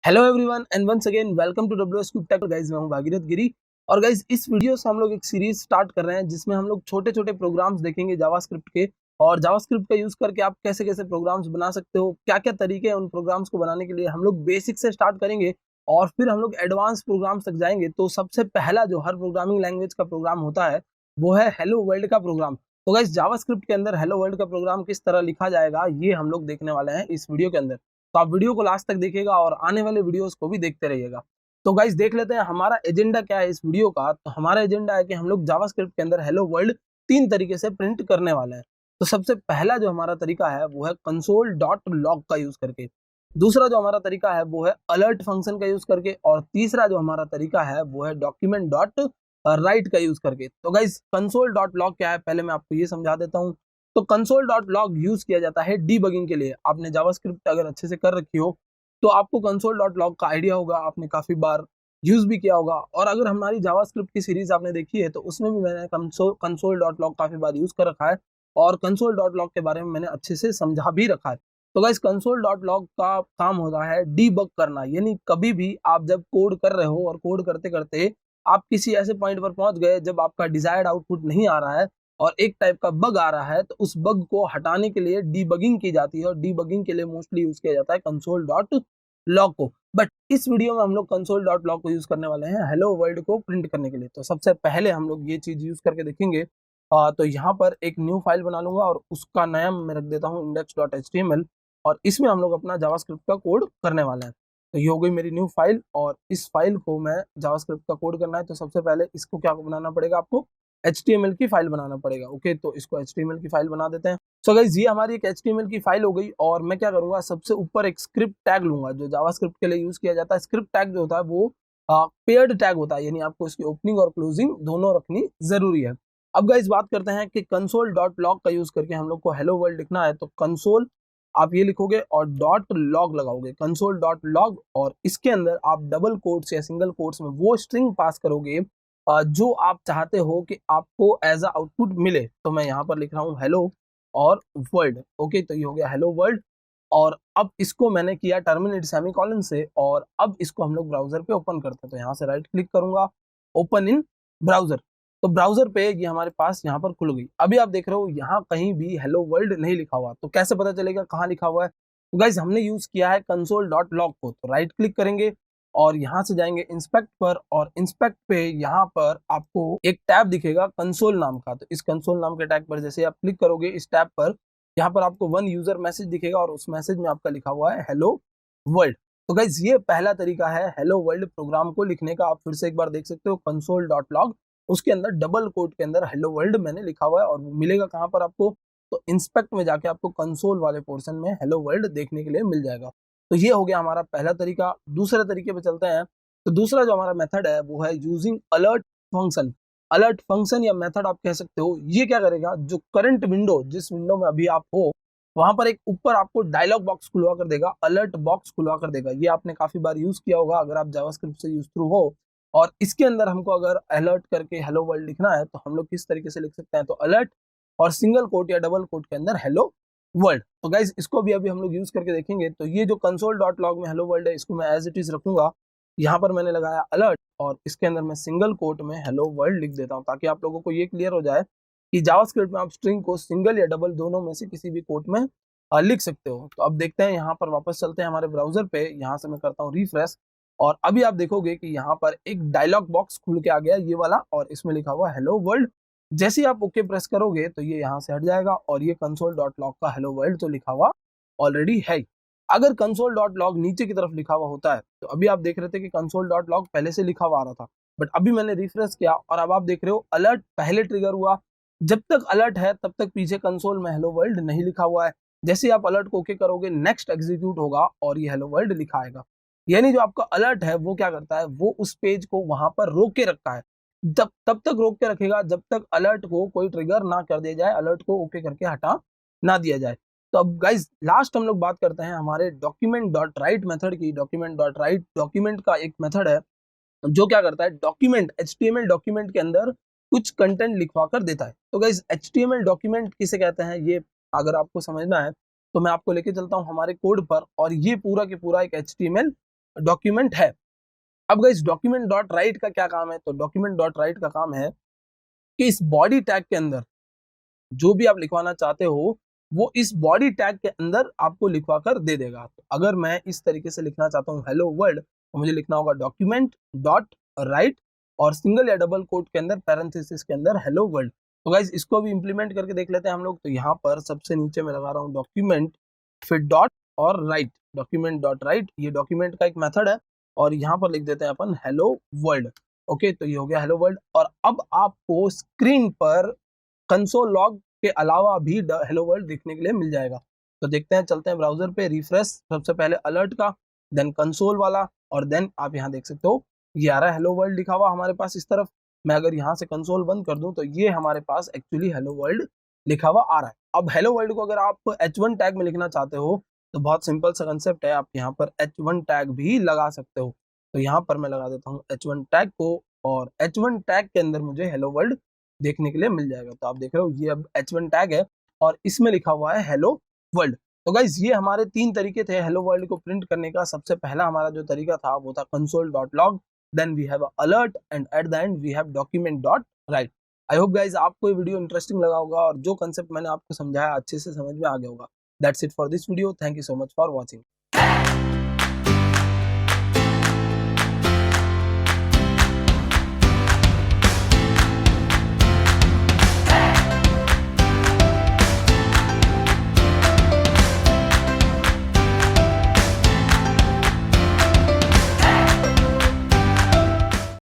Hello everyone and once again welcome to WsCube Tech। Guys मैं हूं भागीरथ गिरी और guys इस वीडियो से हम लोग एक सीरीज स्टार्ट कर रहे हैं जिसमें हम लोग छोटे छोटे प्रोग्राम्स देखेंगे जावास्क्रिप्ट के। और जावास्क्रिप्ट का यूज करके आप कैसे कैसे प्रोग्राम्स बना सकते हो, क्या क्या तरीके हैं उन प्रोग्राम्स को बनाने के लिए। हम लोग बेसिक से स्टार्ट करेंगे और फिर हम लोग एडवांस प्रोग्राम्स तक जाएंगे। तो सबसे पहला जो हर प्रोग्रामिंग लैंग्वेज का प्रोग्राम होता है वो है हेलो वर्ल्ड का प्रोग्राम। तो गाइस जावास्क्रिप्ट के अंदर हेलो वर्ल्ड का प्रोग्राम किस तरह लिखा जाएगा ये हम लोग देखने वाले हैं इस वीडियो के अंदर। तो आप वीडियो को लास्ट तक देखिएगा और आने वाले वीडियोस को भी देखते रहिएगा। तो गाइस देख लेते हैं हमारा एजेंडा क्या है इस वीडियो का। तो हमारा एजेंडा है कि हम लोग जावास्क्रिप्ट के अंदर हेलो वर्ल्ड 3 तरीके से प्रिंट करने वाले हैं। तो सबसे पहला जो हमारा तरीका है वो है console.log का यूज करके। दूसरा जो हमारा तरीका है वो है अलर्ट फंक्शन का यूज करके। और तीसरा जो हमारा तरीका है वो है डॉक्यूमेंट डॉट राइट का यूज करके। तो गाइस console.log क्या है पहले मैं आपको ये समझा देता हूँ। तो console.log यूज किया जाता है डीबगिंग के लिए। आपने जावास्क्रिप्ट अगर अच्छे से कर रखी हो तो आपको console.log का आइडिया होगा, आपने काफी बार यूज भी किया होगा। और अगर हमारी जावास्क्रिप्ट की सीरीज आपने देखी है तो उसमें भी मैंने console.log काफी बार यूज कर रखा है और console.log के बारे में मैंने अच्छे से समझा भी रखा है। तो गाइस console.log का काम होता है डीबग करना, यानी कभी भी आप जब कोड कर रहे हो और कोड करते करते आप किसी ऐसे पॉइंट पर पहुंच गए जब आपका डिजायर्ड आउटपुट नहीं आ रहा है और एक टाइप का बग आ रहा है, तो उस बग को हटाने के लिए डीबगिंग की जाती है। और डीबगिंग के लिए मोस्टली यूज किया जाता है console.log को। बट इस वीडियो में हम लोग console.log को यूज करने वाले हैं हेलो वर्ल्ड को प्रिंट करने के लिए। तो सबसे पहले हम लोग ये चीज यूज करके देखेंगे। तो यहाँ पर एक न्यू फाइल बना लूंगा और उसका नाम मैं रख देता हूँ index.html। और इसमें हम लोग अपना जावास्क्रिप्ट का कोड करने वाले हैं। तो ये हो गई मेरी न्यू फाइल और इस फाइल को मैं जावास्क्रिप्ट का कोड करना है। तो सबसे पहले इसको क्या बनाना पड़ेगा, आपको HTML की फाइल बनाना पड़ेगा। ओके, तो इसको HTML की फाइल बना देते हैं। सो गाइस ये हमारी एक HTML की फाइल हो गई और मैं क्या करूंगा, सबसे ऊपर एक स्क्रिप्ट टैग लूंगा जो जावास्क्रिप्ट के लिए यूज किया जाता है। स्क्रिप्ट टैग जो होता है वो पेयर्ड टैग होता है, यानी आपको इसकी ओपनिंग और क्लोजिंग दोनों रखनी जरूरी है। अब गाइस बात करते हैं कि console.log का यूज करके हम लोग को हेलो वर्ल्ड लिखना है। तो कंसोल आप ये लिखोगे और .log लगाओगे console.log और इसके अंदर आप डबल कोट्स या सिंगल कोट्स में वो स्ट्रिंग पास करोगे जो आप चाहते हो कि आपको एज अ आउटपुट मिले। तो मैं यहाँ पर लिख रहा हूँ हेलो और वर्ल्ड। ओके, तो ये हो गया हेलो वर्ल्ड। और अब इसको मैंने किया टर्मिनेट सेमीकोलन से और अब इसको हम लोग ब्राउजर पे ओपन करते हैं। तो यहाँ से राइट क्लिक करूंगा, ओपन इन ब्राउजर। तो ब्राउजर पे ये हमारे पास यहाँ पर खुल गई। अभी आप देख रहे हो यहाँ कहीं भी हेलो वर्ल्ड नहीं लिखा हुआ। तो कैसे पता चलेगा कहाँ लिखा हुआ है? तो गाइज हमने यूज किया है console.log को। तो राइट क्लिक करेंगे और यहाँ से जाएंगे इंस्पेक्ट पर और इंस्पेक्ट पे यहाँ पर आपको एक टैब दिखेगा कंसोल नाम का। तो इस कंसोल नाम के टैग पर जैसे आप क्लिक करोगे इस टैब पर, यहाँ पर आपको वन यूजर मैसेज दिखेगा और उस मैसेज में आपका लिखा हुआ है हेलो वर्ल्ड। तो गाइज ये पहला तरीका है हेलो वर्ल्ड प्रोग्राम को लिखने का। आप फिर से एक बार देख सकते हो console.log, उसके अंदर डबल कोट के अंदर हेलो वर्ल्ड मैंने लिखा हुआ है और वो मिलेगा कहाँ पर आपको, तो इंस्पेक्ट में जाके आपको कंसोल वाले पोर्शन में हेलो वर्ल्ड देखने के लिए मिल जाएगा। तो ये हो गया हमारा पहला तरीका। दूसरे तरीके पे चलते हैं। तो दूसरा जो हमारा मेथड है वो है using alert function. Alert function या मेथड आप कह सकते हो। ये क्या करेगा, जो करंट विंडो जिस विंडो में अभी आप हो वहां पर एक ऊपर आपको डायलॉग बॉक्स खुलवा कर देगा, अलर्ट बॉक्स खुलवा कर देगा। ये आपने काफी बार यूज किया होगा अगर आप जावास्क्रिप्ट से यूज थ्रू हो। और इसके अंदर हमको अगर अलर्ट करके हेलो वर्ल्ड लिखना है तो हम लोग किस तरीके से लिख सकते हैं, तो अलर्ट और सिंगल कोट या डबल कोट के अंदर हेलो वर्ल्ड। तो गाइज इसको भी अभी हम लोग यूज करके देखेंगे। तो ये जो console.log में हेलो वर्ल्ड है इसको मैं एज इट इज रखूंगा। यहाँ पर मैंने लगाया अलर्ट और इसके अंदर मैं सिंगल कोट में हेलो वर्ल्ड लिख देता हूँ ताकि आप लोगों को ये क्लियर हो जाए कि जावास्क्रिप्ट में आप स्ट्रिंग को सिंगल या डबल दोनों में से किसी भी कोट में लिख सकते हो। तो अब देखते हैं, यहाँ पर वापस चलते हैं हमारे ब्राउजर पे। यहाँ से मैं करता हूँ रिफ्रेश और अभी आप देखोगे कि यहाँ पर एक डायलॉग बॉक्स खुल के आ गया ये वाला और इसमें लिखा हुआ हेलो वर्ल्ड। जैसे ही आप ओके प्रेस करोगे तो ये यहाँ से हट जाएगा और ये console.log का हेलो वर्ल्ड तो लिखा हुआ ऑलरेडी है। अगर console.log नीचे की तरफ लिखा हुआ होता है तो अभी आप देख रहे थे कि console.log पहले से लिखा हुआ आ रहा था, बट अभी मैंने रिफ्रेश किया और अब आप देख रहे हो अलर्ट पहले ट्रिगर हुआ। जब तक अलर्ट है तब तक पीछे कंसोल में हेलो वर्ल्ड नहीं लिखा हुआ है। जैसे ही आप अलर्ट को ओके करोगे नेक्स्ट एग्जीक्यूट होगा और ये हेलो वर्ल्ड लिखा आएगा। यानी जो आपका अलर्ट है वो क्या करता है, वो उस पेज को वहां पर रोक के रखता है। तब तक रोक के रखेगा जब तक अलर्ट को कोई ट्रिगर ना कर दिया जाए, अलर्ट को ओके करके हटा ना दिया जाए। तो अब गाइज लास्ट हम लोग बात करते हैं हमारे डॉक्यूमेंट डॉट राइट मेथड की। डॉक्यूमेंट डॉट राइट डॉक्यूमेंट का एक मेथड है जो क्या करता है, डॉक्यूमेंट HTML डॉक्यूमेंट के अंदर कुछ कंटेंट लिखवा कर देता है। तो गाइज HTML डॉक्यूमेंट किसे कहते हैं ये अगर आपको समझना है तो मैं आपको लेके चलता हूँ हमारे कोड पर। और ये पूरा के पूरा एक HTML डॉक्यूमेंट है। अब गाइस डॉक्यूमेंट डॉट राइट का क्या काम है, तो डॉक्यूमेंट डॉट राइट का काम है कि इस बॉडी टैग के अंदर जो भी आप लिखवाना चाहते हो वो इस बॉडी टैग के अंदर आपको लिखवा कर दे देगा। तो अगर मैं इस तरीके से लिखना चाहता हूँ हेलो वर्ल्ड, तो मुझे लिखना होगा डॉक्यूमेंट डॉट राइट और सिंगल या डबल कोट के अंदर पैरेंथेसिस के अंदर हेलो वर्ल्ड। तो गाइज इसको भी इंप्लीमेंट करके देख लेते हैं हम लोग। तो यहाँ पर सबसे नीचे मैं लगा रहा हूँ डॉक्यूमेंट फिर डॉट और राइट, डॉक्यूमेंट डॉट राइट, ये डॉक्यूमेंट का एक मेथड है और यहाँ पर लिख देते हैं अपन हेलो वर्ल्ड। ओके, तो ये हो गया हेलो वर्ल्ड। और अब आपको स्क्रीन पर कंसोल लॉग के अलावा भी हेलो वर्ल्ड दिखने के लिए मिल जाएगा। तो देखते हैं, चलते हैं ब्राउजर पे, रिफ्रेश, सबसे पहले अलर्ट का, देन कंसोल वाला, और देन आप यहाँ देख सकते हो ये आ रहा है हेलो वर्ल्ड लिखा हुआ हमारे पास इस तरफ। मैं अगर यहाँ से कंसोल बंद कर दूं तो ये हमारे पास एक्चुअली हेलो वर्ल्ड लिखा हुआ आ रहा है। अब हेलो वर्ल्ड को अगर आप H1 टैग में लिखना चाहते हो तो बहुत सिंपल सा कंसेप्ट है, आप यहाँ पर H1 टैग भी लगा सकते हो। तो यहाँ पर मैं लगा देता हूँ H1 टैग को और H1 टैग के अंदर मुझे हेलो वर्ल्ड देखने के लिए मिल जाएगा। तो आप देख रहे हो ये अब H1 टैग है और इसमें लिखा हुआ है हेलो वर्ल्ड। तो गाइज ये हमारे 3 तरीके थे हेलो वर्ल्ड को प्रिंट करने का। सबसे पहला हमारा जो तरीका था वो था console.log, then we have alert and at the end we have document.write। I hope guys आपको ये वीडियो इंटरेस्टिंग लगा होगा और जो कंसेप्ट मैंने आपको समझाया अच्छे से समझ में आ गया होगा। That's it for this video, thank you so much for watching.